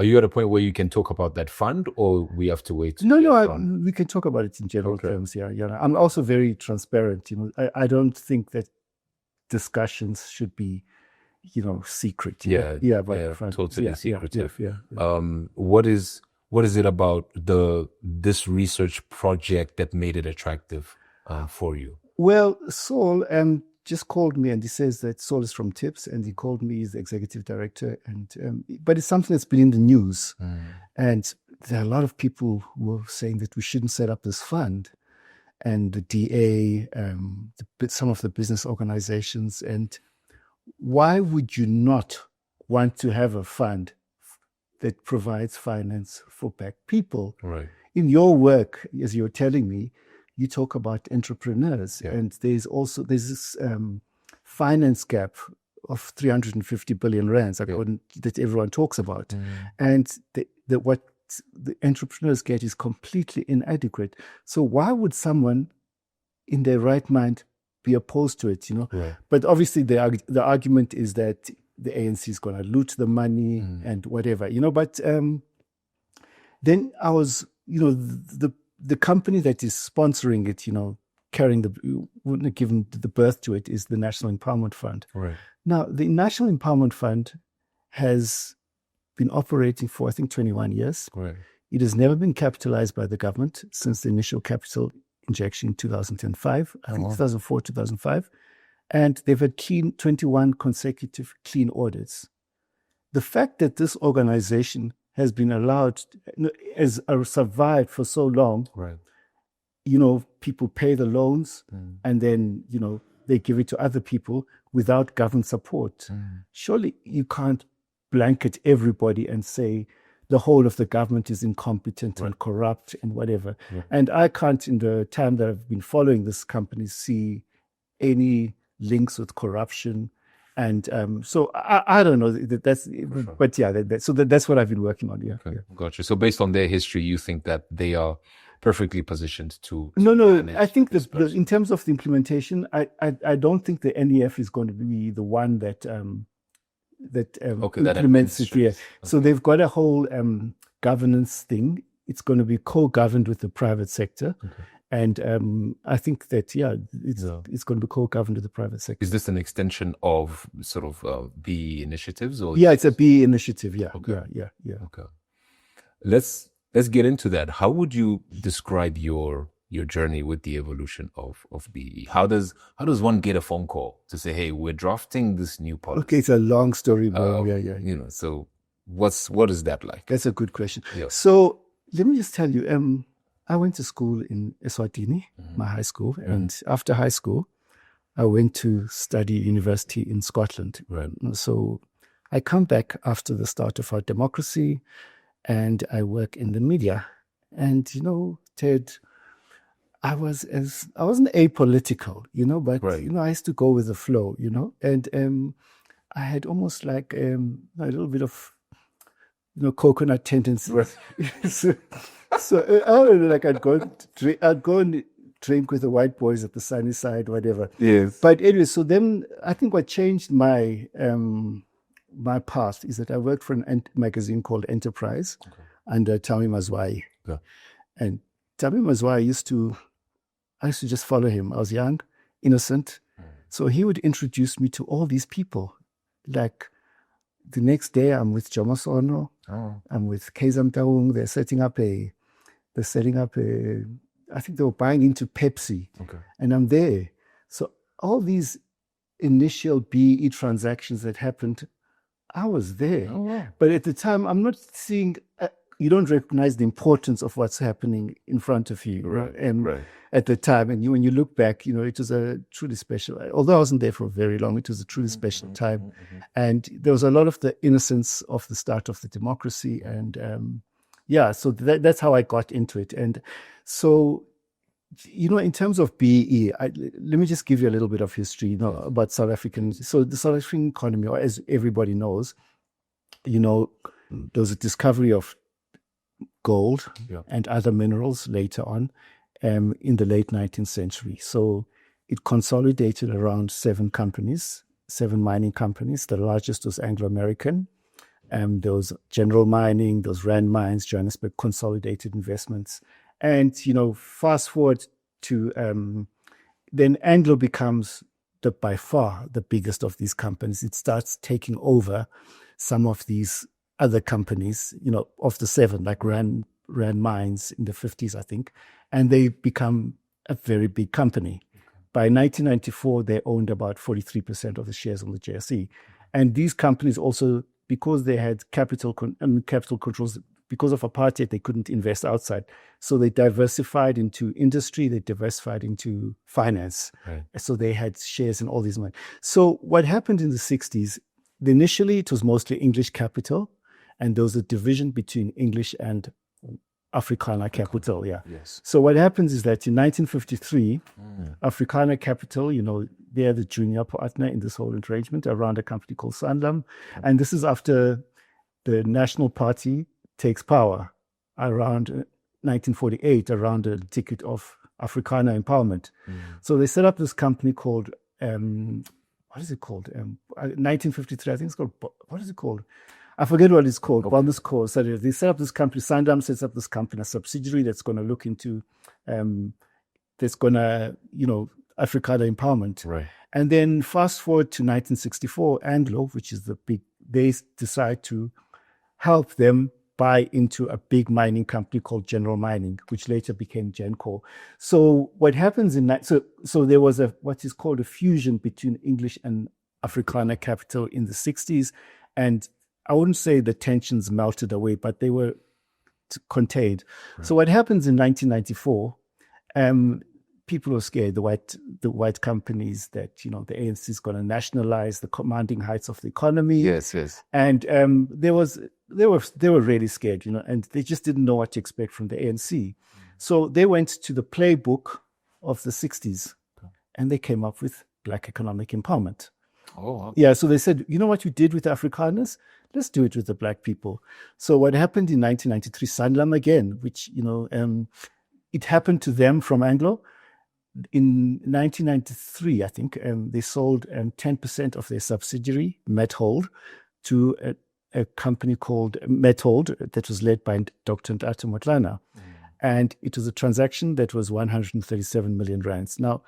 Are you at a point where you can talk about that fund, or we have to wait? No, we can talk about it in general terms. Yeah. I'm also very transparent. I don't think that discussions should be, secret. Totally secretive. What is it about this research project that made it attractive for you? Well, Saul just called me, and he says that Saul is from TIPS, and he called me as the executive director. And but it's something that's been in the news, and there are a lot of people who are saying that we shouldn't set up this fund, and the DA, some of the business organizations, and why would you not want to have a fund that provides finance for Black people? Right. In your work, as you're telling me, you talk about entrepreneurs, and there's this finance gap of 350 billion rands that everyone talks about, and what the entrepreneurs get is completely inadequate. So why would someone in their right mind be opposed to it? Right. But obviously the argument is that the ANC is going to loot the money and whatever. But then I was, the company that is sponsoring it, giving the birth to it, is the National Empowerment Fund. Right. Now, the National Empowerment Fund has been operating for, I think, 21 years. Right. It has never been capitalized by the government since the initial capital injection in 2005, I think 2004, 2005. And they've had 21 consecutive clean audits. The fact that this organization has been allowed, has survived for so long, right? People pay the loans and then, they give it to other people without government support. Surely you can't blanket everybody and say the whole of the government is incompetent and corrupt and whatever. Yeah. And I can't, in the time that I've been following this company, see any links with corruption. And so I don't know. That's what I've been working on. Yeah. Okay. Yeah. Gotcha. So based on their history, you think that they are perfectly positioned to No. I think in terms of the implementation, I don't think the NEF is going to be the one that implements it. Yeah. Okay. So they've got a whole governance thing. It's going to be co-governed with the private sector. Okay. And I think that, it's going to be co-governed with the private sector. Is this an extension of sort of BE initiatives? Or it's a BE initiative, yeah. Okay. Yeah. Okay. Let's get into that. How would you describe your journey with the evolution of BE? How does one get a phone call to say, hey, we're drafting this new policy? Okay, it's a long story, but So what is that like? That's a good question. Yeah. So let me just tell you, I went to school in Eswatini, my high school, and after high school, I went to study university in Scotland. Right. So I come back after the start of our democracy, and I work in the media. And Ted, I wasn't apolitical, but I used to go with the flow, and I had almost like a little bit of coconut tendencies. Right. So I'd go and drink with the white boys at the sunny side, whatever. Yes. But anyway, so then I think what changed my my path is that I worked for a magazine called Enterprise under Tami Mazwai. Okay. And Tami Mazwai, I used to just follow him. I was young, innocent. So he would introduce me to all these people. Like the next day, I'm with Jomasono. I'm with Kezam Taung. They're setting up I think they were buying into Pepsi. Okay. And I'm there. So all these initial BE transactions that happened, I was there. Oh, wow. But at the time, I'm not seeing, you don't recognize the importance of what's happening in front of you. Right. And right. At the time, and when you look back, it was a truly special, although I wasn't there for very long, it was a truly special time. And there was a lot of the innocence of the start of the democracy. And so that's how I got into it. And so, in terms of BE, let me just give you a little bit of history, about South African. So the South African economy, or as everybody knows, there was a discovery of gold and other minerals later on. In the late 19th century. So it consolidated around 7 mining companies. The largest was Anglo. There was General Mining, those Rand Mines, Johannesburg Consolidated Investments. And, fast forward to then Anglo becomes by far the biggest of these companies. It starts taking over some of these other companies, of the seven, like Rand Mines in the 50s, I think, and they become a very big company. By 1994, they owned about 43% of the shares on the JSE. And these companies also, because they had capital controls, because of apartheid, they couldn't invest outside. So they diversified into industry, they diversified into finance. Right. So they had shares in all these money. So what happened in the 60s, initially it was mostly English capital, and there was a division between English and Afrikaner capital. Yeah. Yes. So what happens is that in 1953, Afrikaner capital, they're the junior partner in this whole arrangement around a company called Sanlam. And this is after the National Party takes power around 1948, around the ticket of Afrikaner empowerment. So they set up this company called, what is it called? 1953, I think it's called, what is it called? I forget what it's called. Okay. Wellness Corps. So they set up this company. Sanlam sets up this company, a subsidiary that's going to look into, that's going to, Afrikaner empowerment. Right. And then fast forward to 1964, Anglo, which is they decide to help them buy into a big mining company called General Mining, which later became Genco. So what happens so there was what is called a fusion between English and Afrikaner capital in the 60s, and I wouldn't say the tensions melted away, but they were contained. Right. So what happens in 1994? People were scared. The white companies that the ANC is going to nationalize the commanding heights of the economy. Yes, yes. And they were really scared, and they just didn't know what to expect from the ANC. So they went to the playbook of the 60s, and they came up with Black economic empowerment. Oh, okay. Yeah. So they said, you know what you did with Afrikaners? Let's do it with the Black people. So what happened in 1993, Sanlam again, which, it happened to them from Anglo. In 1993, I think, they sold 10% of their subsidiary, Methold, to a company called Methold that was led by Dr. Ntata Motlana. And it was a transaction that was 137 million rands. Now,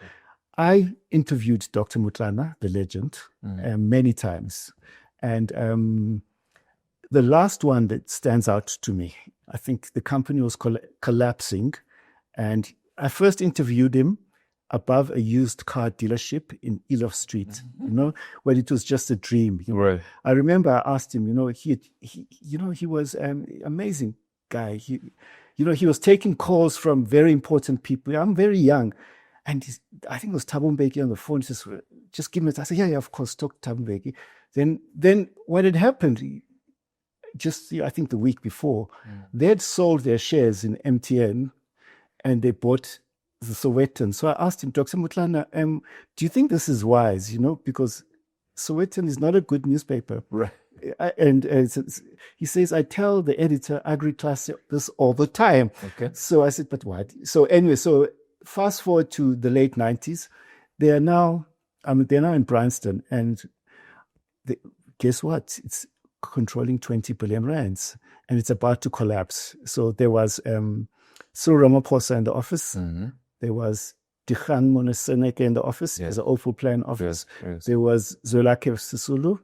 I interviewed Dr. Motlana, the legend, many times. And the last one that stands out to me, I think the company was collapsing. And I first interviewed him above a used car dealership in Elof Street, where it was just a dream. Right. I remember I asked him, he was an amazing guy. He was taking calls from very important people. I'm very young. And I think it was Thabo Mbeki on the phone. He says, just give me. I said, yeah, of course, talk to Thabo Mbeki. Then when it happened, I think the week before, they had sold their shares in MTN and they bought the Sowetan. So I asked him, Dr. Motlana, do you think this is wise? Because Sowetan is not a good newspaper. Right. And he says, I tell the editor, Agri-Class, this all the time. Okay. So I said, but what? So anyway, fast forward to the late 90s, they're now in Bryanston, and guess what? It's controlling 20 billion rands, and it's about to collapse. So there was Cyril Ramaphosa in the office. Mm-hmm. There was Dikgang Moneseneke in the office, as an awful plan office. Yes. There was Zwelakhe Sisulu.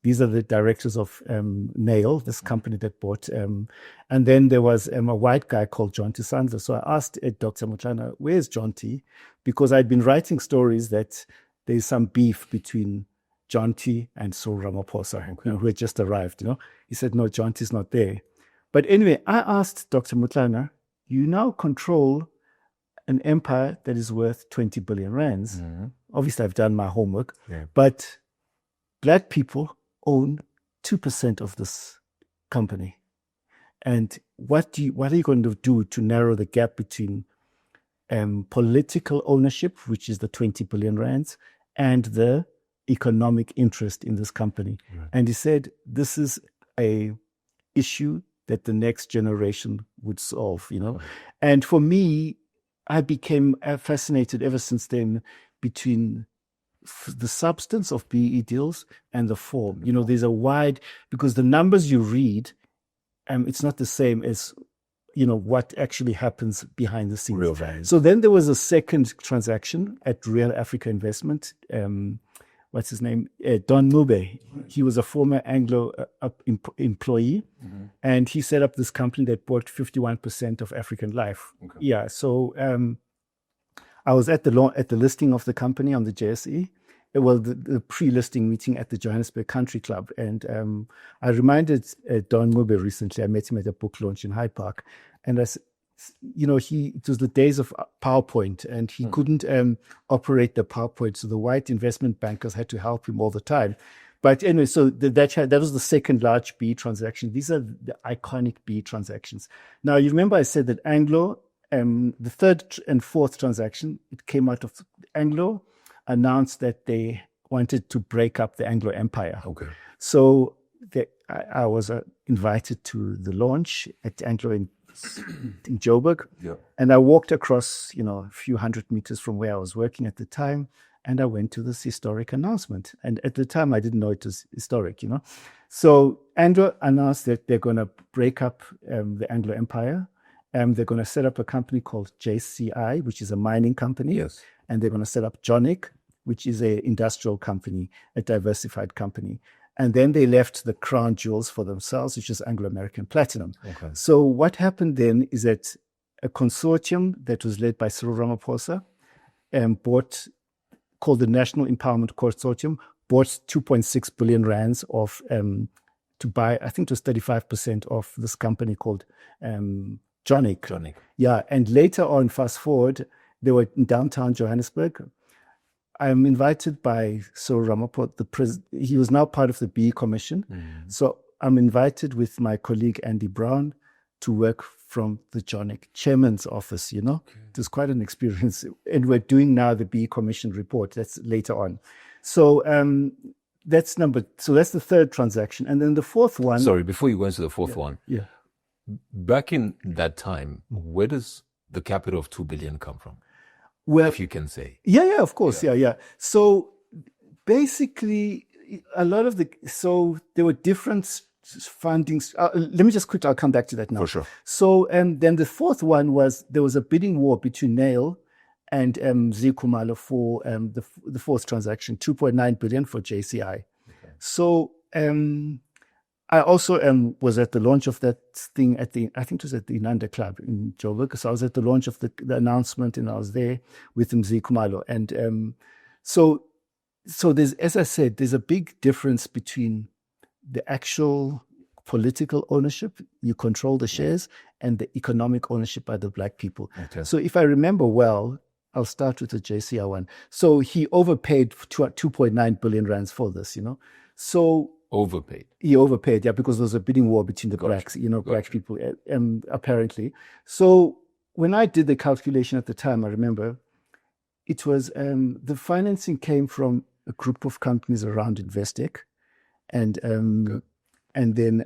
These are the directors of Nail, this company that bought. And then there was a white guy called John T. Sandler. So I asked Dr. Motlana, where's John T? Because I'd been writing stories that there's some beef between John T. and Cyril Ramaphosa, who had just arrived. He said, no, John T. is not there. But anyway, I asked Dr. Motlana, you now control an empire that is worth 20 billion rands. Mm-hmm. Obviously, I've done my homework, but Black people own 2% of this company. And what are you going to do to narrow the gap between political ownership, which is the 20 billion rands, and the economic interest in this company? Right. And he said, this is a issue that the next generation would solve, Right. And for me, I became fascinated ever since then between the substance of BE deals and the form. There's a wide, because the numbers you read, it's not the same as what actually happens behind the scenes. Real value. So then there was a second transaction at Real Africa Investment. What's his name? Duma Gqubule. He was a former Anglo employee, and he set up this company that bought 51% of African Life. Okay. Yeah. So I was at the listing of the company on the JSE. Well, the pre-listing meeting at the Johannesburg Country Club. And I reminded Duma Gqubule recently. I met him at a book launch in Hyde Park. And I said, it was the days of PowerPoint, and he couldn't operate the PowerPoint. So the white investment bankers had to help him all the time. But anyway, so that was the second large B transaction. These are the iconic B transactions. Now, you remember I said that Anglo, the third and fourth transaction, it came out of Anglo, announced that they wanted to break up the Anglo Empire. Okay. So I was invited to the launch at Anglo in Joburg. Yeah. And I walked across, a few hundred meters from where I was working at the time, and I went to this historic announcement. And at the time, I didn't know it was historic, So Anglo announced that they're going to break up the Anglo Empire. They're going to set up a company called JCI, which is a mining company. Yes. And they're going to set up Jonic, which is an industrial company, a diversified company. And then they left the crown jewels for themselves, which is Anglo-American Platinum. Okay. So what happened then is that a consortium that was led by Cyril Ramaphosa called the National Empowerment Consortium, bought 2.6 billion rands of to buy, I think it was 35% of this company called Jonic. Yeah, and later on, fast forward, they were in downtown Johannesburg. I'm invited by Cyril Ramaphosa, he was now part of the BE Commission. So I'm invited with my colleague Andy Brown to work from the Jonic chairman's office, Okay. It was quite an experience. And we're doing now the BE Commission report. That's later on. So that's the third transaction. And then the fourth one. Sorry, before you go into the fourth one. Yeah. Back in that time, where does the capital of 2 billion come from? Well, if you can say. Yeah, of course. Yeah. So basically, there were different fundings. Let me just quickly, I'll come back to that now. For sure. So then the fourth one was, there was a bidding war between Nail and Khumalo for the fourth transaction, 2.9 billion for JCI. Okay. So I also was at the launch of that thing I think it was at the Inanda Club in Joburg. So I was at the launch of the announcement, and I was there with Khumalo. And so there's, as I said, there's a big difference between the actual political ownership, you control the shares, and the economic ownership by the black people. Okay. So if I remember well, I'll start with the JCI one. So he overpaid 2.9 billion rands for this, So overpaid. He overpaid, yeah, because there was a bidding war between the blacks, black people, apparently. So when I did the calculation at the time, I remember it was the financing came from a group of companies around Investec, and then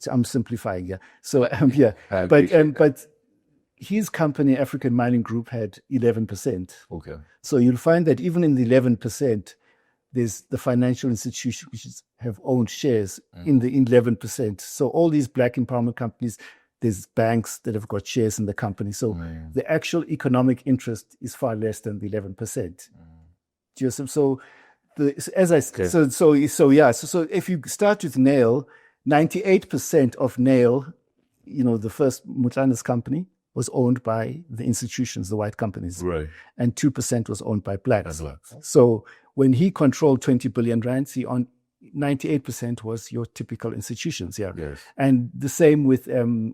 so I'm simplifying, yeah. So yeah, but his company, African Mining Group, had 11%. Okay. So you'll find that even in the 11%. There's the financial institutions which have owned shares in the 11%. So all these black empowerment companies, there's banks that have got shares in the company. So the actual economic interest is far less than the 11%. So if you start with Nail, 98% of Nail, the first Mutlanda's company, was owned by the institutions, the white companies. Right. And 2% was owned by blacks. So when he controlled 20 billion rands, he owned 98% was your typical institutions. Yeah. Yes. And the same with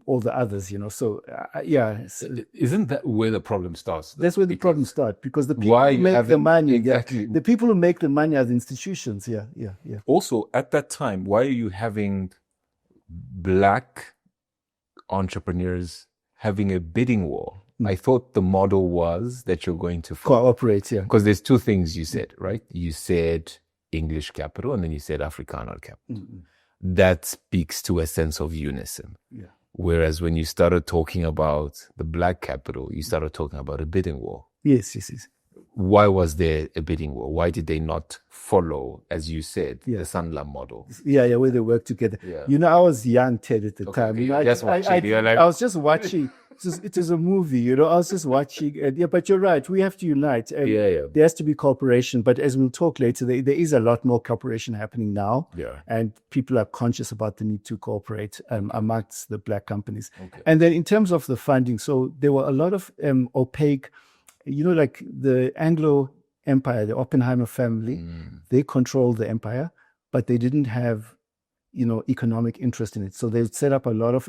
all the others, So, yeah. Isn't that where the problem starts? That's where the problem starts, because the people who make the money, exactly. The people who make the money are the institutions. Yeah. Also, at that time, why are you having black entrepreneurs having a bidding war? I thought the model was that you're going to cooperate, yeah. Because there's two things you said, right? You said English capital, and then you said Afrikaner capital. That speaks to a sense of unison. Yeah. Whereas when you started talking about the black capital, you started talking about a bidding war. Yes. why was there a bidding war? Why did they not follow, as you said, Yeah. the Sanlam model? Yeah, where they work together. Yeah. You know, I was young, Ted, at the Okay, time. okay, You know, just watching. You're like- I was just watching. It was a movie, you know. I was just watching. And yeah, but you're right. We have to unite. And Yeah. there has to be cooperation. But as we'll talk later, there is a lot more cooperation happening now. Yeah. And people are conscious about the need to cooperate amongst the black companies. Okay. And then in terms of the funding, so there were a lot of opaque, you know, like the Anglo Empire, the Oppenheimer family, they controlled the empire, but they didn't have, you know, economic interest in it. So they set up a lot of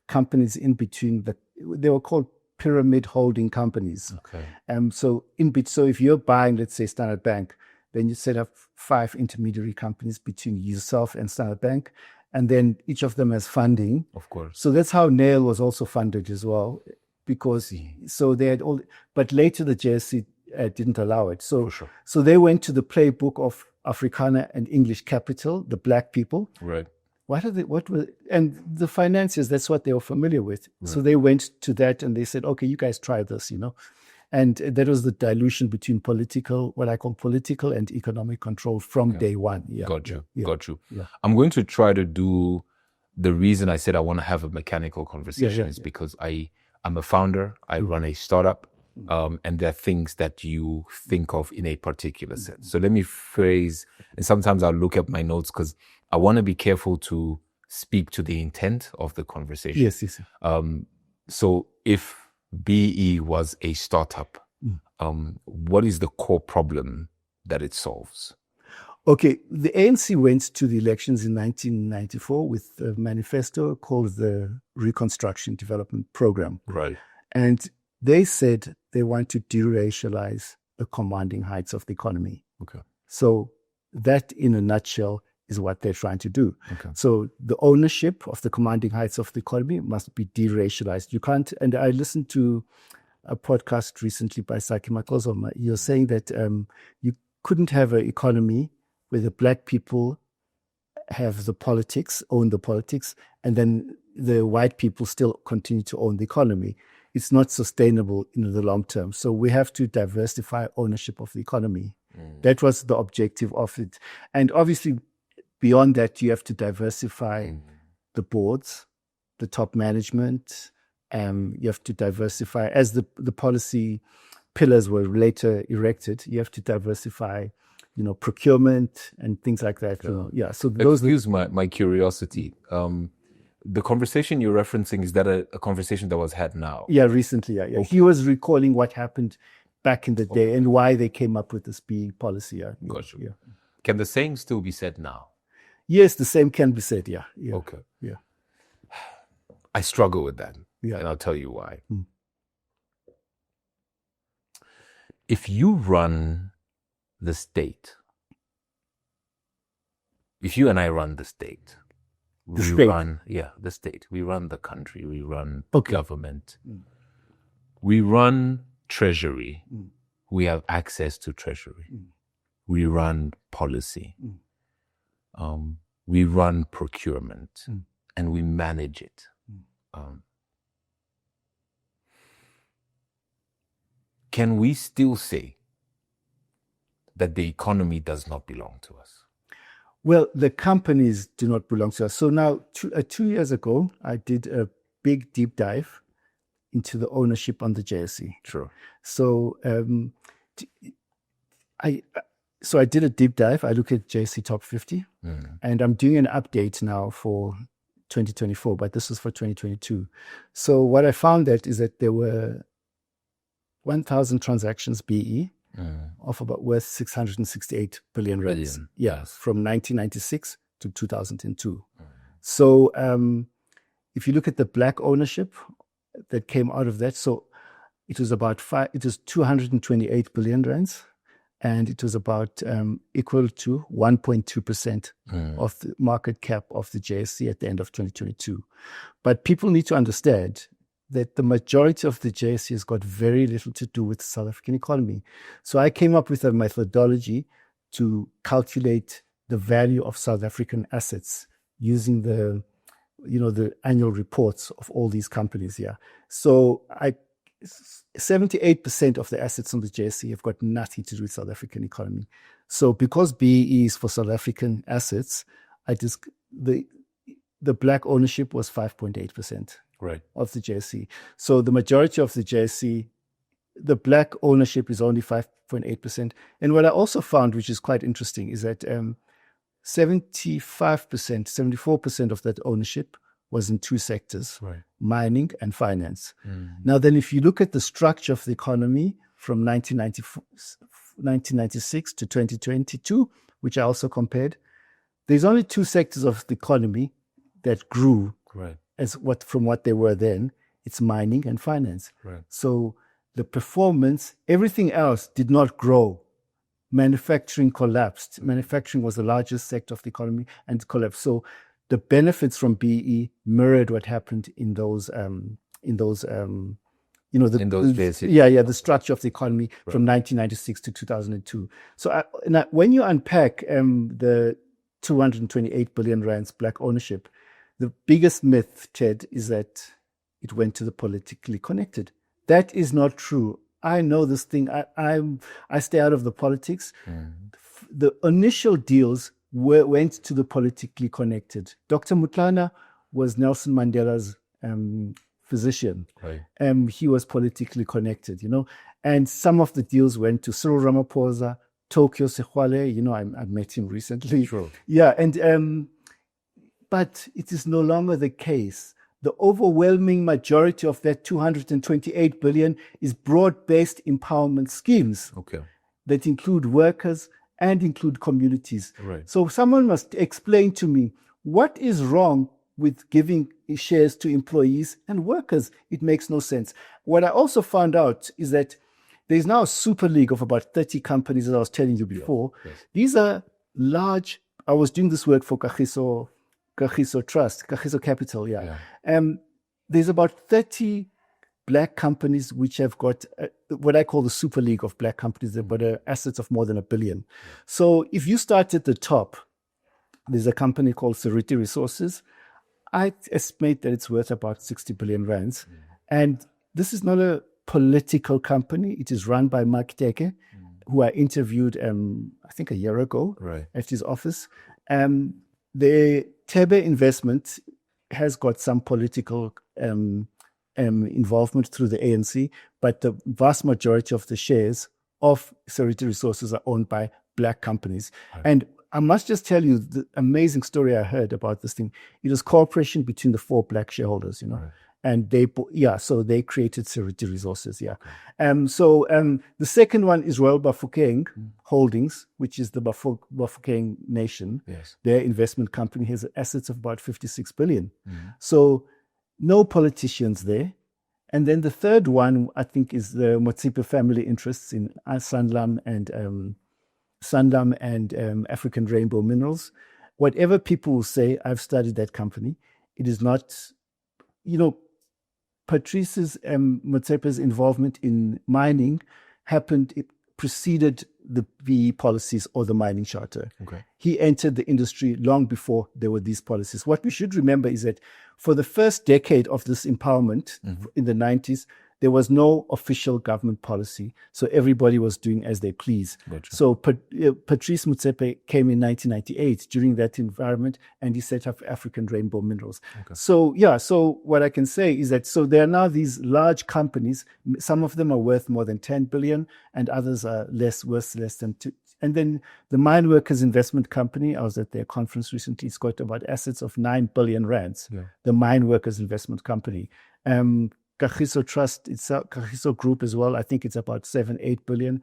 companies in between. They were called pyramid holding companies. Okay. So if you're buying, let's say, Standard Bank, then you set up 5 intermediary companies between yourself and Standard Bank, and then each of them has funding. Of course. So that's how Nail was also funded as well, because so they had all. But later the JSE didn't allow it. So sure. So they went to the playbook of Afrikaner and English capital, the black people. Right. And the financiers, that's what they were familiar with. Right. So they went to that and they said, okay, you guys try this, you know. And that was the dilution between what I call political and economic control from day one. Yeah. Got you. Yeah. Got you. Yeah. I'm going to try to do the reason I said I want to have a mechanical conversation is because I'm a founder. I run a startup. And there are things that you think of in a particular sense. So let me phrase, and sometimes I'll look at my notes because I want to be careful to speak to the intent of the conversation. Yes. So if BE was a startup, what is the core problem that it solves? Okay, the ANC went to the elections in 1994 with a manifesto called the Reconstruction Development Program. Right. And they said they want to deracialize the commanding heights of the economy. Okay. So that, in a nutshell, is what they're trying to do. Okay. So the ownership of the commanding heights of the economy must be deracialized. You can't, and I listened to a podcast recently by Saki Makozoma. You're saying that you couldn't have an economy where the black people have own the politics, and then the white people still continue to own the economy. It's not sustainable in the long term. So we have to diversify ownership of the economy. That was the objective of it. And obviously, beyond that, you have to diversify the boards, the top management. You have to diversify, as the policy pillars were later erected, you have to diversify, you know, procurement and things like that. Yeah. So those. Excuse my curiosity. The conversation you're referencing, is that a conversation that was had now? Yeah, recently. Yeah. Okay. He was recalling what happened back in the day and why they came up with this BE policy. Got you. Yeah. Can the same still be said now? Yes, the same can be said. Yeah. Okay. Yeah. I struggle with that. Yeah. And I'll tell you why. If you run the state, if you and I run the state, the state. We run the country. We run government. We run treasury. We have access to treasury. We run policy. We run procurement, and we manage it. Can we still say that the economy does not belong to us? Well, the companies do not belong to us. So now, 2 years ago, I did a big deep dive into the ownership on the JSE. Sure. So I did a deep dive. I looked at JSE Top 50, and I'm doing an update now for 2024, but this is for 2022. So what I found is that there were 1,000 transactions BE of about worth 668 billion rands. Yes, from 1996 to 2002. So if you look at the black ownership that came out of that, so it was about 228 billion rands, and it was about equal to 1.2% of the market cap of the JSE at the end of 2022. But people need to understand that the majority of the JSE has got very little to do with the South African economy. So I came up with a methodology to calculate the value of South African assets using the annual reports of all these companies here. So 78% of the assets on the JSE have got nothing to do with South African economy. So because BEE is for South African assets, the black ownership was 5.8% Right. of the JSE. So the majority of the JSE, the black ownership is only 5.8%. And what I also found, which is quite interesting, is that 75%, 74% of that ownership was in two sectors, Right. mining and finance. Now, then, if you look at the structure of the economy from 1996 to 2022, which I also compared, there's only two sectors of the economy that grew Right. from what they were then. It's mining and finance. Right. So the performance, everything else did not grow. Manufacturing collapsed. Manufacturing was the largest sector of the economy and collapsed. So the benefits from BE mirrored what happened in those days. The structure of the economy from 1996 to 2002. So when you unpack the 228 billion rands black ownership, the biggest myth, Ted, is that it went to the politically connected. That is not true. I know this thing. I stay out of the politics. The initial deals went to the politically connected. Dr. Mutlana was Nelson Mandela's physician. Right. He was politically connected, and some of the deals went to Cyril Ramaphosa, Tokyo Sexwale. I met him recently. Sure. Yeah, and but it is no longer the case. The overwhelming majority of that 228 billion is broad-based empowerment schemes that include workers and include communities. Right. So someone must explain to me what is wrong with giving shares to employees and workers. It makes no sense. What I also found out is that there's now a super league of about 30 companies, as I was telling you before. Yes. These are large. I was doing this work for Kagiso Trust, Kagiso Capital, there's about 30 black companies which have got what I call the super league of black companies. They've got assets of more than $1 billion. So if you start at the top, there's a company called Seriti Resources. I estimate that it's worth about 60 billion rands. And this is not a political company. It is run by Mark Teke, who I interviewed, I think a year ago at his office. The Tebe investment has got some political involvement through the ANC, but the vast majority of the shares of Seriti Resources are owned by black companies. Right. And I must just tell you the amazing story I heard about this thing. It was cooperation between the 4 black shareholders, Right. And so they created Seriti Resources, the second one is Royal Bafokeng Holdings, which is the Bafokeng Nation. Yes. Their investment company has assets of about 56 billion. So no politicians there. And then the third one, I think, is the Motsepe family interests in Sanlam and African Rainbow Minerals. Whatever people will say, I've studied that company. It is not, Patrice's Motsepe's involvement in mining it preceded the BE policies or the mining charter. Okay. He entered the industry long before there were these policies. What we should remember is that for the first decade of this empowerment in the 90s, there was no official government policy. So everybody was doing as they please. Gotcha. So Patrice Motsepe came in 1998 during that environment, and he set up African Rainbow Minerals. Okay. So what I can say is that there are now these large companies. Some of them are worth more than 10 billion and others are worth less than 2. And then the Mine Workers Investment Company, I was at their conference recently, it's got about assets of 9 billion rands. Yeah. The Mine Workers Investment Company. Kagiso Trust, Kagiso Group as well, I think it's about 7-8 billion.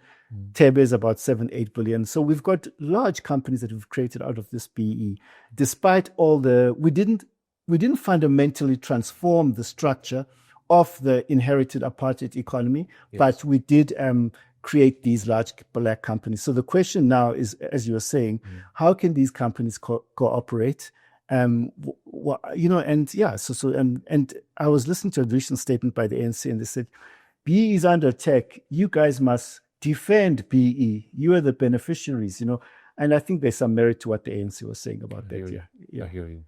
Tebe is about 7-8 billion. So we've got large companies that we've created out of this BE. Despite all we didn't fundamentally transform the structure of the inherited apartheid economy, but we did create these large black companies. So the question now is, as you were saying, how can these companies cooperate? And I was listening to a recent statement by the ANC, and they said, BE is under attack. You guys must defend BE. You are the beneficiaries, And I think there's some merit to what the ANC was saying about that. I hear you.